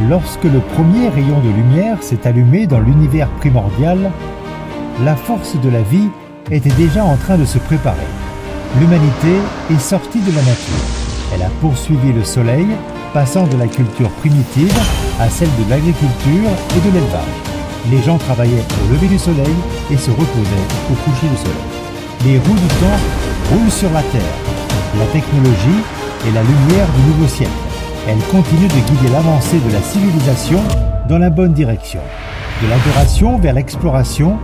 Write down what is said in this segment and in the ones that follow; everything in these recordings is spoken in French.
Lorsque le premier rayon de lumière s'est allumé dans l'univers primordial, la force de la vie était déjà en train de se préparer. L'humanité est sortie de la nature. Elle a poursuivi le soleil, passant de la culture primitive à celle de l'agriculture et de l'élevage. Les gens travaillaient au lever du soleil et se reposaient au coucher du soleil. Les roues du temps roulent sur la terre. La technologie est la lumière du nouveau siècle. Elle continue de guider l'avancée de la civilisation dans la bonne direction. De l'adoration vers l'exploration,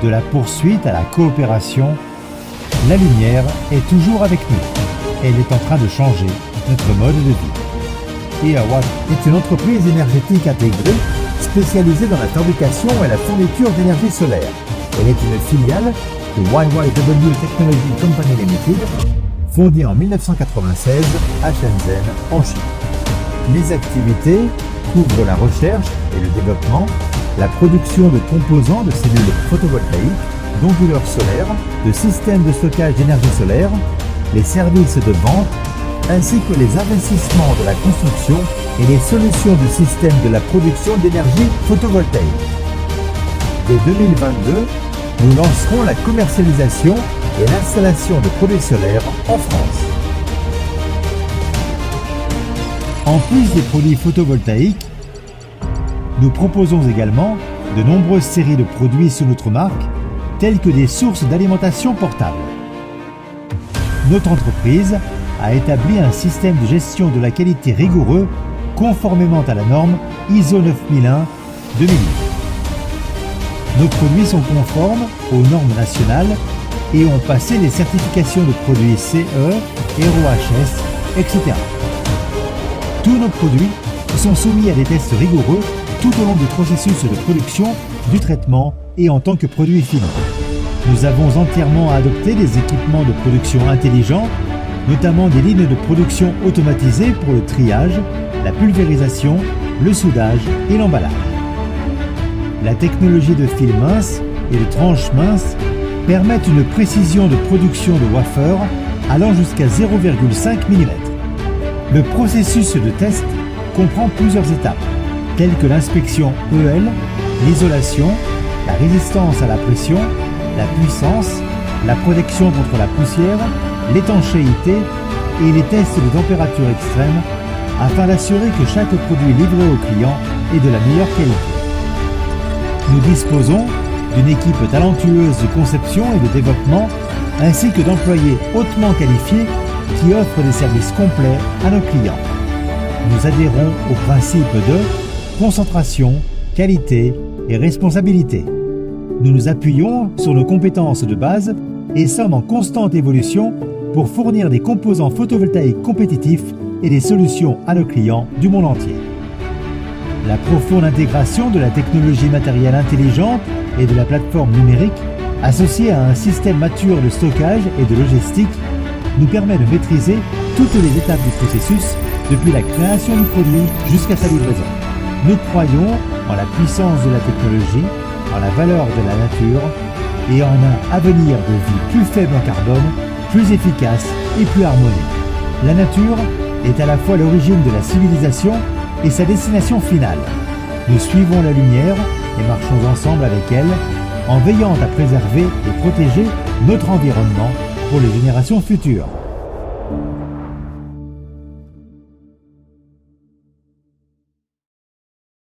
de la poursuite à la coopération, la lumière est toujours avec nous. Elle est en train de changer notre mode de vie. EaWatt est une entreprise énergétique intégrée spécialisée dans la fabrication et la fourniture d'énergie solaire. Elle est une filiale de YYW Technology Company Limited, fondée en 1996 à Shenzhen, en Chine. Les activités couvrent la recherche et le développement, la production de composants de cellules photovoltaïques, d'onduleurs solaires, de systèmes de stockage d'énergie solaire, les services de vente, ainsi que les investissements de la construction et les solutions du système de la production d'énergie photovoltaïque. Dès 2022, nous lancerons la commercialisation et l'installation de produits solaires en France. En plus des produits photovoltaïques, nous proposons également de nombreuses séries de produits sous notre marque, telles que des sources d'alimentation portables. Notre entreprise a établi un système de gestion de la qualité rigoureux conformément à la norme ISO 9001-2008. Nos produits sont conformes aux normes nationales et ont passé les certifications de produits CE, RoHS, etc. Tous nos produits sont soumis à des tests rigoureux tout au long du processus de production, du traitement et en tant que produits finaux. Nous avons entièrement adopté des équipements de production intelligents, notamment des lignes de production automatisées pour le triage, la pulvérisation, le soudage et l'emballage. La technologie de fil mince et de tranches minces permettent une précision de production de wafers allant jusqu'à 0,5 mm. Le processus de test comprend plusieurs étapes, telles que l'inspection EL, l'isolation, la résistance à la pression, la puissance, la protection contre la poussière, l'étanchéité et les tests de température extrême afin d'assurer que chaque produit livré au client est de la meilleure qualité. Nous disposons d'une équipe talentueuse de conception et de développement ainsi que d'employés hautement qualifiés qui offrent des services complets à nos clients. Nous adhérons au principe de concentration, qualité et responsabilité. Nous nous appuyons sur nos compétences de base et sommes en constante évolution pour fournir des composants photovoltaïques compétitifs et des solutions à nos clients du monde entier. La profonde intégration de la technologie matérielle intelligente et de la plateforme numérique, associée à un système mature de stockage et de logistique, nous permet de maîtriser toutes les étapes du processus, depuis la création du produit jusqu'à sa livraison. Nous croyons en la puissance de la technologie, en la valeur de la nature et en un avenir de vie plus faible en carbone, plus efficace et plus harmonieux. La nature est à la fois l'origine de la civilisation et sa destination finale. Nous suivons la lumière et marchons ensemble avec elle, en veillant à préserver et protéger notre environnement pour les générations futures.